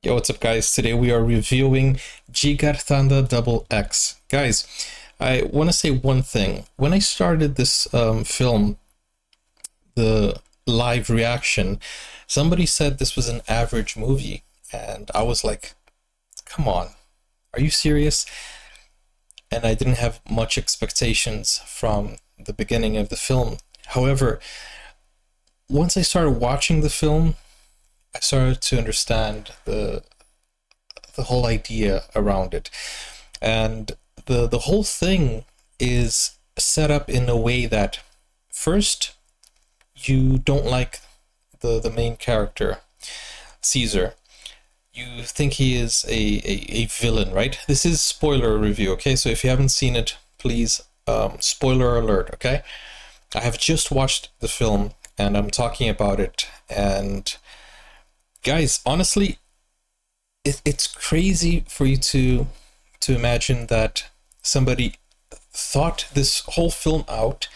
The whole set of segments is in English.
Yo, what's up, guys? Today we are reviewing Jigarthanda Doublex. Guys, I want to say one thing. When I started this film, the live reaction, somebody said this was an average movie, and I was like, come on, are you serious? And I didn't have much expectations from the beginning of the film. However, once I started watching the film, I started to understand the whole idea around it. And the whole thing is set up in a way that first you don't like the main character, Caesar. You think he is a villain, right? This is spoiler review, okay? So if you haven't seen it, please, spoiler alert, okay? I have just watched the film and I'm talking about it, and guys, honestly, it's crazy for you to imagine that somebody thought this whole film out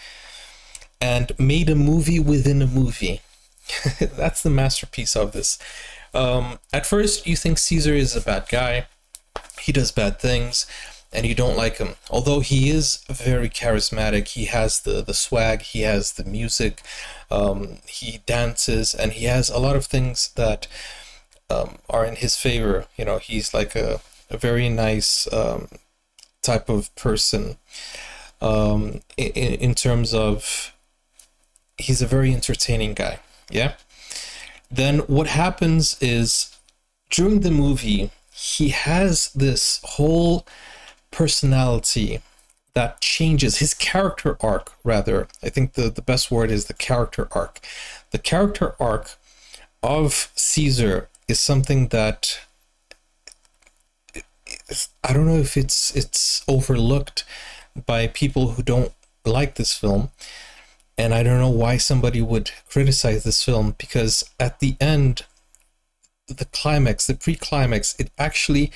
and made a movie within a movie. That's the masterpiece of this. At first, you think Caesar is a bad guy. He does bad things, and you don't like him. Although he is very charismatic, he has the swag, he has the music, he dances, and he has a lot of things that are in his favor. You know, he's like a very nice type of person in terms of he's a very entertaining guy. Yeah. Then what happens is during the movie, he has this whole personality that changes his character arc, rather. I think the best word is the character arc. The character arc of Caesar is something that I don't know if it's overlooked by people who don't like this film, and I don't know why somebody would criticize this film, because at the end, the climax, the pre-climax, it actually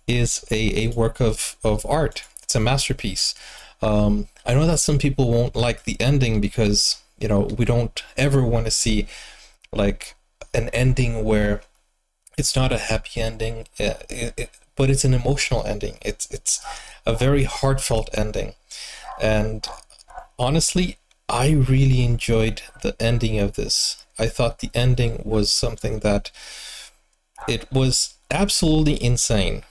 is a work of art. It's a masterpiece. I know that some people won't like the ending because, you know, we don't ever want to see like an ending where it's not a happy ending, but it's an emotional ending. It's a very heartfelt ending. And honestly, I really enjoyed the ending of this. I thought the ending was something that it was absolutely insane.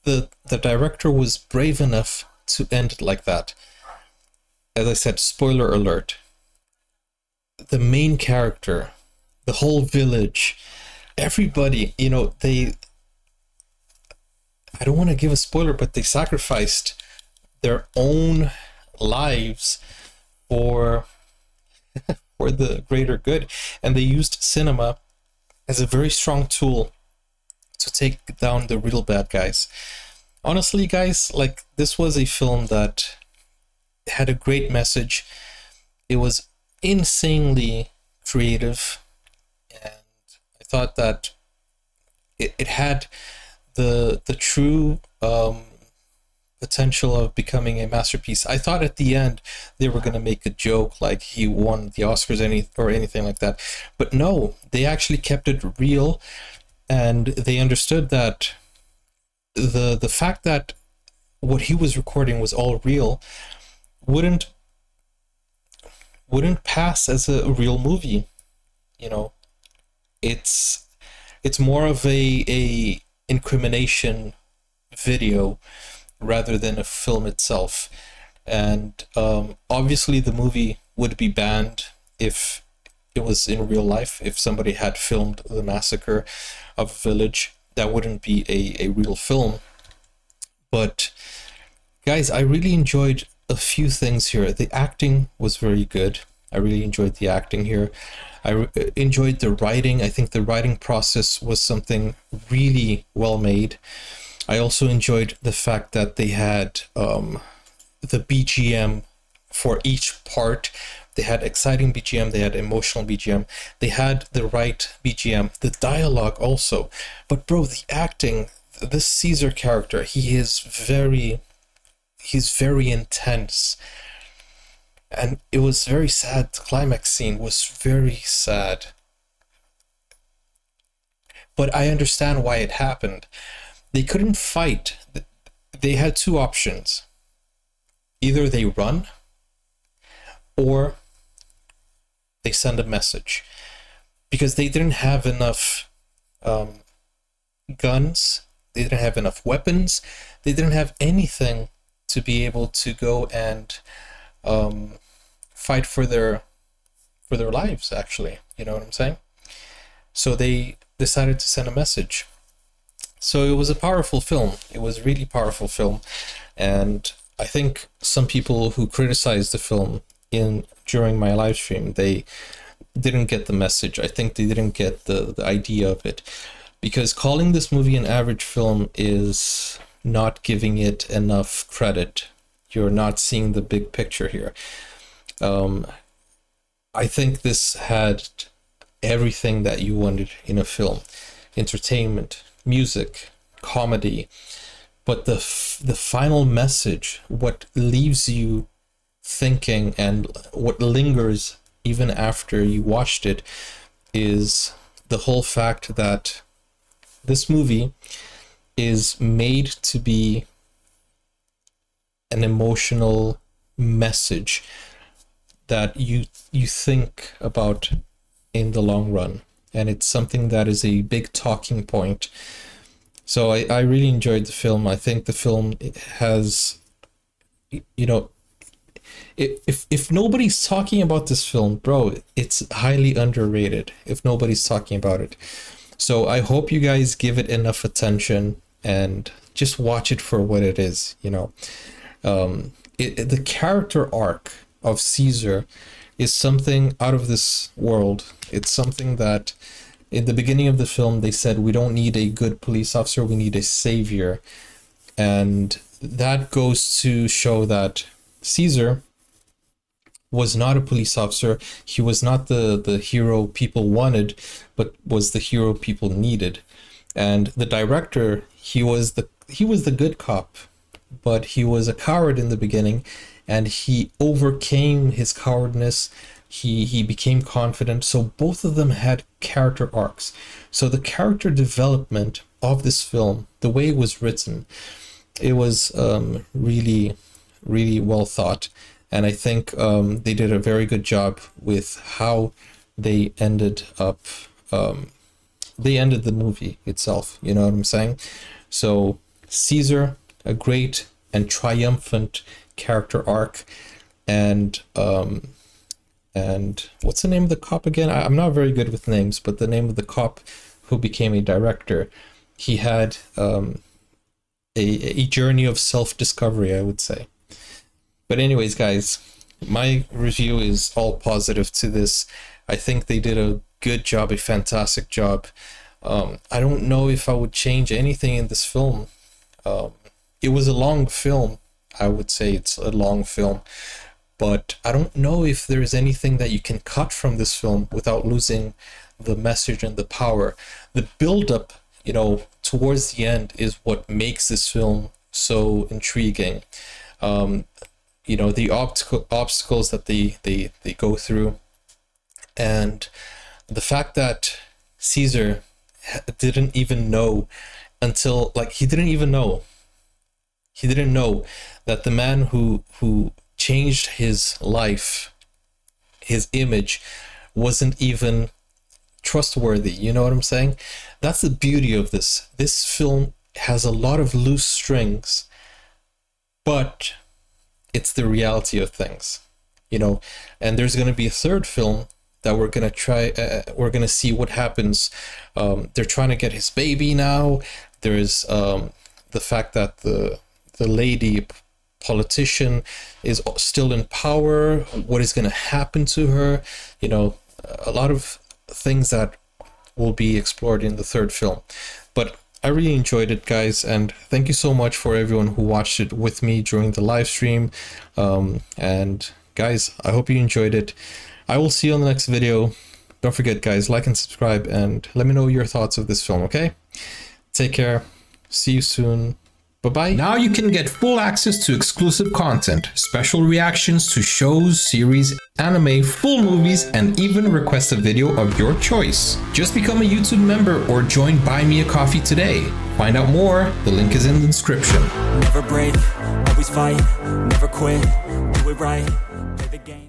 The director was brave enough to end it like that. As I said, spoiler alert. The main character, the whole village, everybody, you know, I don't want to give a spoiler, but they sacrificed their own lives for the greater good, and they used cinema as a very strong tool to take down the real bad guys. Honestly, guys, like, this was a film that had a great message. It was insanely creative, and I thought that it had the true potential of becoming a masterpiece. I thought at the end they were going to make a joke like he won the Oscars or anything like that, but no, they actually kept it real, and they understood that the fact that what he was recording was all real wouldn't pass as a real movie. You know, it's more of a incrimination video rather than a film itself. And obviously the movie would be banned if it was in real life. If somebody had filmed the massacre of a village, that wouldn't be a real film. But guys, I really enjoyed a few things here. The acting was very good. I really enjoyed the acting here. I enjoyed the writing. I think the writing process was something really well made. I also enjoyed the fact that they had the BGM for each part. They had exciting BGM, they had emotional BGM, they had the right BGM, the dialogue also. But bro, the acting, this Caesar character, he's very intense. And it was very sad. The climax scene was very sad. but I understand why it happened. They couldn't fight. They had two options. Either they run or they send a message, because they didn't have enough guns, they didn't have enough weapons, they didn't have anything to be able to go and fight for their lives, actually. You know what I'm saying? So they decided to send a message. So it was a powerful film. It was a really powerful film. And I think some people who criticized the film during my live stream, they didn't get the message. I think they didn't get the idea of it. Because calling this movie an average film is not giving it enough credit. You're not seeing the big picture here. I think this had everything that you wanted in a film: entertainment, music, comedy. But the final message, what leaves you thinking and what lingers even after you watched it, is the whole fact that this movie is made to be an emotional message that you think about in the long run, and it's something that is a big talking point. So I really enjoyed the film. I think the film has, you know, if nobody's talking about this film, bro, it's highly underrated if nobody's talking about it. So I hope you guys give it enough attention and just watch it for what it is, you know. The character arc of Caesar is something out of this world. It's something that in the beginning of the film they said, we don't need a good police officer, we need a savior. And that goes to show that Caesar was not a police officer. He was not the hero people wanted, but was the hero people needed. And the director, he was the good cop, but he was a coward in the beginning, and he overcame his cowardness. He became confident. So both of them had character arcs. So the character development of this film, the way it was written, it was really, really well thought. And I think they did a very good job with how they ended up. They ended the movie itself. You know what I'm saying? So Caesar, a great and triumphant character arc, and what's the name of the cop again? I'm not very good with names, but the name of the cop who became a director, he had a journey of self-discovery, I would say. But anyways, guys, my review is all positive to this. I think they did a good job, a fantastic job. I don't know if I would change anything in this film. It was a long film. I would say it's a long film. But I don't know if there's anything that you can cut from this film without losing the message and the power. The build-up, you know, towards the end is what makes this film so intriguing. You know, the obstacles that they go through, and the fact that Caesar didn't even know until, like, he didn't know that the man who changed his life, his image, wasn't even trustworthy. You know what I'm saying? That's the beauty of this. This film has a lot of loose strings, but it's the reality of things, you know. And there's going to be a third film that we're going to try. We're going to see what happens. They're trying to get his baby now. There's the fact that the lady politician is still in power. What is going to happen to her? You know, a lot of things that will be explored in the third film. But I really enjoyed it, guys, and thank you so much for everyone who watched it with me during the live stream. And guys, I hope you enjoyed it. I will see you on the next video. Don't forget, guys, like and subscribe, and let me know your thoughts of this film, okay? Take care. See you soon. Bye. Bye-bye. Now you can get full access to exclusive content, special reactions to shows, series, anime, full movies, and even request a video of your choice. Just become a YouTube member or join Buy Me a Coffee today. Find out more, the link is in the description. Never break, always fight, never quit, do it right, play the game.